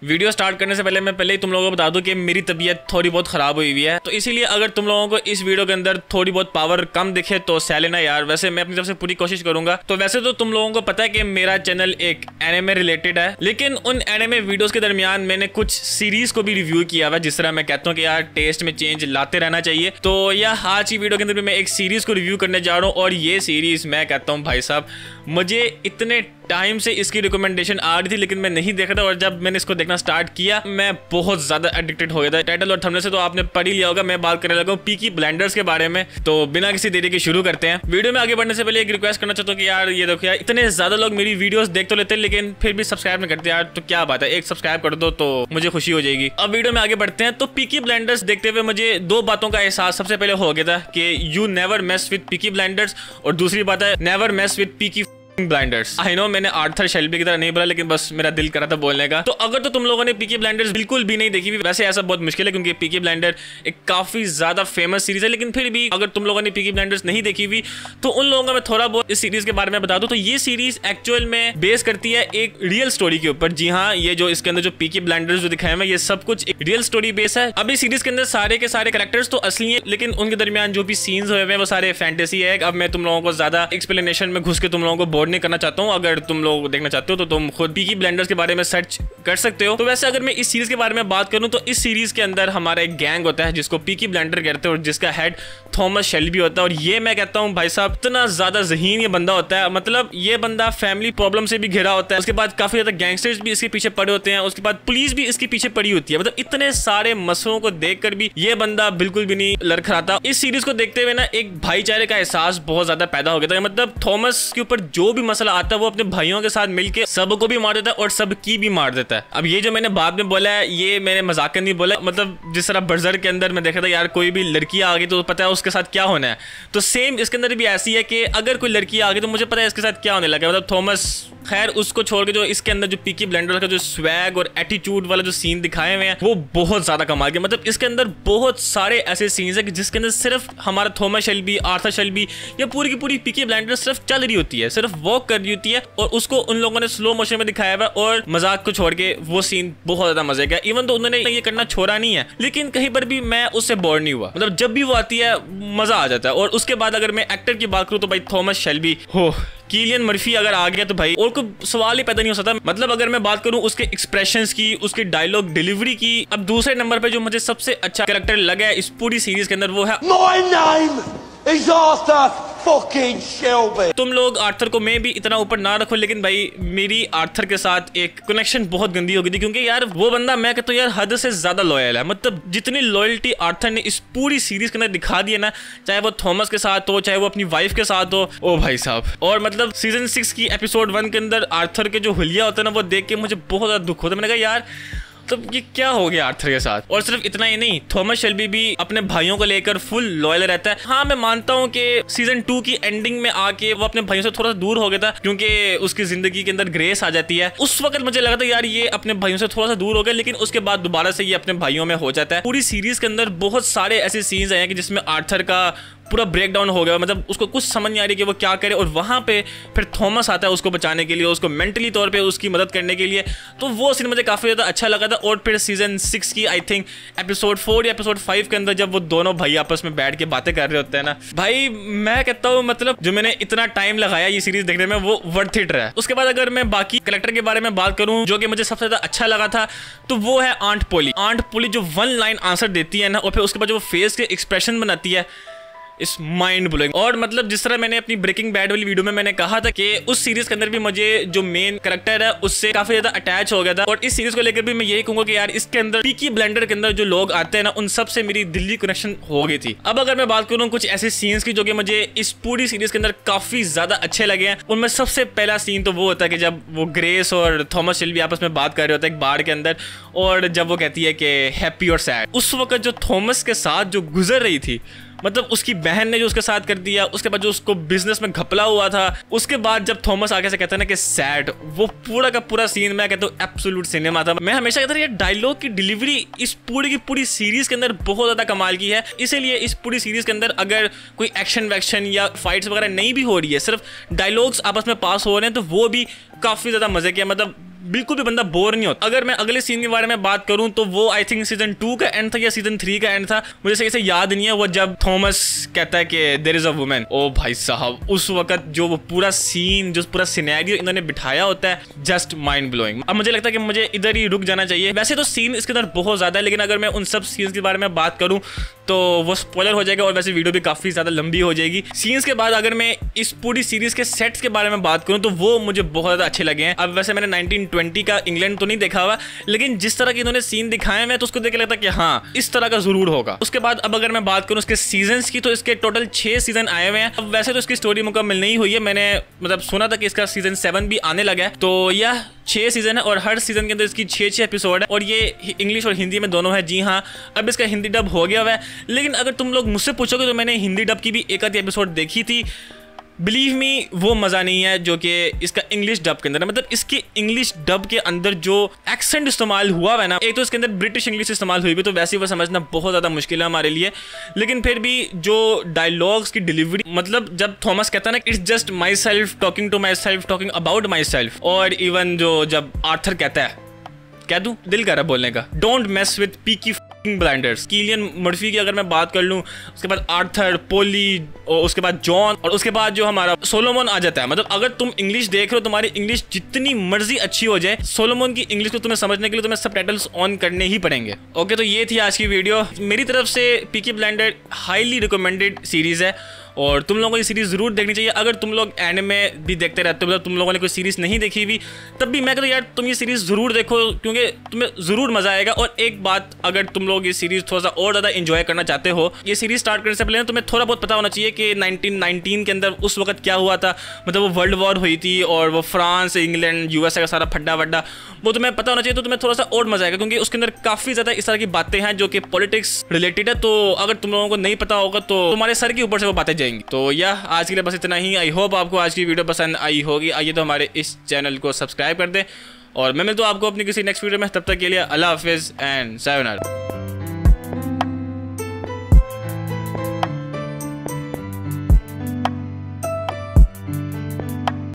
Video start करने से पहले मैं पहले ही तुम लोगों को बता दूं कि मेरी तबीयत थोड़ी बहुत खराब हुई हुई है, तो इसीलिए अगर तुम लोगों को इस वीडियो के अंदर थोड़ी बहुत पावर कम दिखे तो सह लेना यार। वैसे मैं अपनी तरफ से पूरी कोशिश करूंगा। तो वैसे तो तुम लोगों को पता है कि मेरा चैनल एक एनिमे रिलेटेड है, लेकिन उन एनिमे वीडियोस के दरमियान मैंने कुछ सीरीज को भी रिव्यू किया हुआ, जिस तरह मैं कहता हूँ कि यार टेस्ट में चेंज लाते रहना चाहिए। तो यह आज की वीडियो के अंदर भी मैं एक सीरीज को रिव्यू करने जा रहा हूँ, और ये सीरीज मैं कहता हूँ भाई साहब, मुझे इतने टाइम से इसकी रिकमेंडेशन आ रही थी लेकिन मैं नहीं देख रहा था, और जब मैंने इसको देखना स्टार्ट किया मैं बहुत ज्यादा एडिक्टेड हो गया था। टाइटल और थंबनेल से तो आपने पढ़ ही लिया होगा, मैं बात करने लगा हूं पीकी ब्लाइंडर्स के बारे में। तो बिना किसी देरी के शुरू करते हैं। वीडियो में आगे बढ़ने से पहले एक रिक्वेस्ट करना चाहता हूं कि यार ये देखो यार, इतने ज्यादा लोग मेरी वीडियोस देख तो लेते हैं लेकिन फिर भी सब्सक्राइब नहीं करते यार, तो क्या बात है, एक सब्सक्राइब कर दो तो मुझे खुशी हो जाएगी। अब वीडियो में आगे बढ़ते हैं। तो पीकी ब्लाइंडर्स देखते हुए मुझे दो बातों का एहसास सबसे पहले हो गया था कि you never mess with Peaky blinders, और दूसरी बात है never mess with Peaky blinders. I know मैंने आर्थर शेल्बी की तरह नहीं बोला, लेकिन बस मेरा दिल करा था बोलने का। तो अगर तो तुम लोगों ने पीकी ब्लाइंडर्स बिल्कुल भी नहीं देखी हुई, वैसे ऐसा बहुत मुश्किल है क्योंकि पीकी ब्लाइंडर एक काफी ज्यादा फेमस सीरीज है, लेकिन फिर भी अगर तुम लोगों ने पीकी ब्लाइंडर्स नहीं देखी हुई तो उन लोगों का मैं थोड़ा बहुत इस सीरीज के बारे में बता दूं। तो ये सीरीज एक्चुअल में बेस करती है एक रियल स्टोरी के ऊपर। जी हाँ, ये जो इसके अंदर जो पीकी ब्लाइंडर्स जो दिखाए हुए ये सब कुछ एक रियल स्टोरी बेस है। अभी सीरीज के अंदर सारे के सारे कैरेक्टर्स तो असली है, लेकिन उनके दरमियान जो भी सीन्स हुए हैं वो सारे फैंटेसी है। अब मैं तुम लोगों को ज्यादा एक्सप्लेनेशन में घुस के तुम लोगों को बोर नहीं करना चाहता हूँ। अगर तुम लोग देखना चाहते हो तो तुम खुद पीकी ब्लाइंडर्स के बारे में सर्च कर सकते हो। तो वैसे अगर मैं इस सीरीज के बारे में बात करूं तो इस सीरीज के अंदर हमारा एक गैंग होता है जिसको पीकी ब्लाइंडर कहते हैं, और जिसका हेड थॉमस शेल्बी होता है। और ये मैं कहता हूं भाई साहब, इतना ज्यादा ज़हीन ये बंदा होता है, मतलब ये बंदा फैमिली प्रॉब्लम से भी घिरा होता है। उसके बाद काफी ज्यादा गैंगस्टर्स भी इसके पीछे पड़े होते हैं, उसके बाद पुलिस भी इसके पीछे पड़ी होती है। मतलब इतने सारे मसलों को देखकर भी ये बंदा बिल्कुल भी नहीं लड़खड़ाता। इस सीरीज को देखते हुए ना एक भाईचारे का एहसास बहुत ज्यादा पैदा हो गया था। मतलब थॉमस के ऊपर जो भी मसला आता है वो अपने भाइयों के साथ मिलके सबको भी मार देता है और सबकी भी मार देता है। अब ये जो मैंने बाद में बोला है ये मैंने मजाक नहीं बोला, मतलब जिस तरह बर्जर के अंदर मैं देखा था यार कोई भी लड़की आ गई तो पता है उसके साथ क्या होना है, तो सेम इसके अंदर भी ऐसी है कि अगर कोई लड़की आ गई तो मुझे पता है इसके साथ क्या होने लगा। मतलब थॉमस, खैर उसको छोड़ के जो इसके अंदर जो पीकी ब्लाइंडर्स का जो स्वैग और एटीट्यूड वाला जो सीन दिखाए हुए हैं वो बहुत ज्यादा कमाल के। मतलब इसके अंदर बहुत सारे ऐसे सीन्स है कि जिसके अंदर सिर्फ हमारा थॉमस शेल्बी, आर्थर शेल्बी या पूरी की पूरी पीकी ब्लाइंडर्स सिर्फ चल रही होती है, सिर्फ वॉक कर रही होती है, और उसको उन लोगों ने स्लो मोशन में दिखाया हुआ, और मजाक को छोड़ के वो सीन बहुत ज्यादा मजे का। इवन तो उन्होंने ये करना छोड़ा नहीं है, लेकिन कहीं पर भी मैं उससे बोर नहीं हुआ। मतलब जब भी वो आती है मजा आ जाता है। और उसके बाद अगर मैं एक्टर की बात करूं तो भाई थॉमस शेल्बी हो, किलियन मर्फी अगर आ गया तो भाई और कोई सवाल ही पैदा नहीं हो सकता। मतलब अगर मैं बात करूं उसके एक्सप्रेशंस की, उसके डायलॉग डिलीवरी की। अब दूसरे नंबर पे जो मुझे सबसे अच्छा कैरेक्टर लगा है इस पूरी सीरीज के अंदर वो है My name is Arthur fucking Shelby। तुम लोग आर्थर को मैं भी इतना ऊपर ना रखो, लेकिन भाई मेरी आर्थर के साथ एक कनेक्शन बहुत गंदी हो गई थी, क्योंकि यार वो बंदा मैं कहता हूँ यार हद से ज्यादा लॉयल है। मतलब जितनी लॉयल्टी आर्थर ने इस पूरी सीरीज के अंदर दिखा दी है ना, चाहे वो थॉमस के साथ हो, चाहे वो अपनी वाइफ के साथ हो, ओ भाई साहब। और मतलब सीजन 6 की एपिसोड 1 के अंदर आर्थर के जो हुलिया होता है ना वो देख के मुझे बहुत ज्यादा दुख होता है। मैंने कहा यार तो ये क्या हो गया आर्थर के साथ। और सिर्फ इतना ही नहीं, थॉमस शेल्बी भी अपने भाइयों को लेकर फुल लॉयल रहता है। हाँ मैं मानता हूँ कि सीजन 2 की एंडिंग में आके वो अपने भाइयों से थोड़ा सा दूर हो गया था, क्योंकि उसकी जिंदगी के अंदर ग्रेस आ जाती है। उस वक्त मुझे लगा था यार ये अपने भाइयों से थोड़ा सा दूर हो गया, लेकिन उसके बाद दोबारा से ये अपने भाइयों में हो जाता है। पूरी सीरीज के अंदर बहुत सारे ऐसे सीन्स आए कि जिसमें आर्थर का पूरा ब्रेक डाउन हो गया। मतलब उसको कुछ समझ नहीं आ रही कि वो क्या करे, और वहां पे फिर थॉमस आता है उसको बचाने के लिए, उसको मेंटली तौर पे उसकी मदद करने के लिए। तो वो सीन मुझे काफी ज्यादा अच्छा लगा था। और फिर सीजन 6 की आई थिंक एपिसोड 4 या एपिसोड 5 के अंदर जब वो दोनों भाई आपस में बैठ के बातें कर रहे होते हैं ना, भाई मैं कहता हूँ मतलब जो मैंने इतना टाइम लगाया ये सीरीज देखने में वो वर्थ इट रहा है। उसके बाद अगर मैं बाकी कैरेक्टर के बारे में बात करूँ जो कि मुझे सबसे ज्यादा अच्छा लगा था तो वो है आंट पोली। आंट पोली जो 1 लाइन आंसर देती है ना, और फिर उसके बाद जो वो फेस के एक्सप्रेशन बनाती है, इस माइंड ब्लोइंग। और मतलब जिस तरह मैंने अपनी ब्रेकिंग बैड वाली वीडियो में मैंने कहा था कि उस सीरीज के अंदर भी मुझे जो मेन कैरेक्टर है उससे काफी ज्यादा अटैच हो गया था, और इस सीरीज को लेकर भी मैं यही कहूंगा कि यार इसके अंदर पीकी ब्लाइंडर के अंदर जो लोग आते हैं ना उन सब से मेरी दिल्ली कनेक्शन हो गई थी। अब अगर मैं बात करूं कुछ ऐसे सीन्स की जो कि मुझे इस पूरी सीरीज के अंदर काफी ज्यादा अच्छे लगे हैं, उनमें सबसे पहला सीन तो वो होता है कि जब वो ग्रेस और थॉमस शेल्बी आपस में बात कर रहे होते हैं एक बार के अंदर, और जब वो कहती है कि हैप्पी और सैड, उस वक्त जो थॉमस के साथ जो गुजर रही थी, मतलब उसकी बहन ने जो उसके साथ कर दिया, उसके बाद जो उसको बिजनेस में घपला हुआ था, उसके बाद जब थॉमस आगे से कहता है ना कि सैड, वो पूरा का पूरा सीन मैं कहता हूँ एब्सोल्यूट सिनेमा था। मैं हमेशा कहता था ये डायलॉग की डिलीवरी इस पूरी की पूरी सीरीज के अंदर बहुत ज्यादा कमाल की है। इसीलिए इस पूरी सीरीज के अंदर अगर कोई एक्शन वैक्शन या फाइट्स वगैरह नहीं भी हो रही है, सिर्फ डायलॉग्स आपस में पास हो रहे हैं, तो वो भी काफी ज्यादा मजे के। मतलब बिल्कुल भी बंदा बोर नहीं होता। अगर मैं अगले सीन के बारे में बात करूं तो वो आई थिंक सीजन 2 का एंड था या सीजन 3 का एंड था, मुझे सही से याद नहीं है। वो जब थॉमस कहता है कि देयर इज अ वुमन, ओ भाई साहब उस वक्त जो वो पूरा सीन, जो पूरा सिनेरियो इन्होंने बिठाया होता है, जस्ट माइंड ब्लोइंग। अब मुझे लगता है कि मुझे इधर ही रुक जाना चाहिए। वैसे तो सीन इसके अंदर बहुत ज्यादा है, लेकिन अगर मैं उन सब सीन्स के बारे में बात करूं तो वो स्पॉइलर हो जाएगा और वैसे वीडियो भी काफी ज्यादा लंबी हो जाएगी। सीन्स के बाद अगर मैं इस पूरी सीरीज के सेट्स के बारे में बात करूं तो वो मुझे बहुत ज्यादा अच्छे लगे हैं। अब वैसे मैंने 1920 का इंग्लैंड तो नहीं देखा हुआ, लेकिन जिस तरह के इन्होंने सीन दिखाए हैं तो उसको देख के लगता है कि हाँ इस तरह का जरूर होगा। उसके बाद अब अगर मैं बात करूं इसके सीजन्स की, तो इसके टोटल 6 सीजन आए हुए हैं। अब वैसे तो इसकी स्टोरी मुकम्मल नहीं हुई है, मैंने मतलब सुना था कि इसका सीजन 7 भी आने लगा है। तो यह 6 सीजन है और हर सीजन के अंदर इसकी 6 एपिसोड है और ये इंग्लिश और हिंदी में दोनों है। जी हाँ, अब इसका हिंदी डब हो गया हुआ है, लेकिन अगर तुम लोग मुझसे पूछोगे तो मैंने हिंदी डब की भी एक आधी एपिसोड देखी थी। बिलीव मी वो मज़ा नहीं है जो कि इसका इंग्लिश डब के अंदर है। मतलब इसके इंग्लिश डब के अंदर जो एक्सेंट इस्तेमाल हुआ है ना, एक तो इसके अंदर ब्रिटिश इंग्लिश इस्तेमाल हुई भी, तो वैसे वो समझना बहुत ज़्यादा मुश्किल है हमारे लिए। लेकिन फिर भी जो डायलॉग्स की डिलीवरी, मतलब जब थॉमस कहता है ना it's just myself talking to myself talking about myself, और इवन जो जब आर्थर कहता है, कह दूं दिल कर रहा बोलने का, don't mess with Peaky blinders. Cillian Murphy की अगर मैं बात कर लूं, उसके बाद आर्थर, पोली, और उसके बाद जॉन, और उसके बाद जो हमारा सोलोमन आ जाता है। मतलब अगर तुम इंग्लिश देख रहे हो, तुम्हारी इंग्लिश जितनी मर्जी अच्छी हो जाए, सोलोमन की इंग्लिश को तुम्हें समझने के लिए तुम्हें सबटाइटल्स ऑन करने ही पड़ेंगे। ओके, तो ये थी आज की वीडियो। मेरी तरफ से Peaky blinder highly recommended series है और तुम लोगों को ये सीरीज जरूर देखनी चाहिए। अगर तुम लोग एनिमे भी देखते रहते हो, मतलब तुम लोगों ने कोई सीरीज नहीं देखी हुई, तब भी मैं कहता हूँ यार तुम ये सीरीज जरूर देखो, क्योंकि तुम्हें जरूर मजा आएगा। और एक बात, अगर तुम लोग ये सीरीज थोड़ा सा और ज्यादा एंजॉय करना चाहते हो, ये सीरीज स्टार्ट करने से पहले तुम्हें थोड़ा बहुत पता होना चाहिए कि 1919 के अंदर उस वक्त क्या हुआ था। मतलब वो वर्ल्ड वॉर हुई थी और वो फ्रांस, इंग्लैंड, यूएसए का सारा फड्डा वड्डा वो तुम्हें पता होना चाहिए, तो तुम्हें थोड़ा सा और मजा आएगा, क्योंकि उसके अंदर काफी ज्यादा इस तरह की बातें हैं जो कि पॉलिटिक्स रिलेटेड है। तो अगर तुम लोगों को नहीं पता होगा तो तुम्हारे सर के ऊपर से वो बातें जाएंगी। तो यह आज के लिए बस इतना ही। आई होप आपको आज की वीडियो पसंद आई होगी। आइए तो हमारे इस चैनल को सब्सक्राइब कर दें और मैं मिलता हूँ आपको अपनी किसी नेक्स्ट वीडियो में। तब तक के लिए अल्लाह हाफिज़ एंड सायोनारा।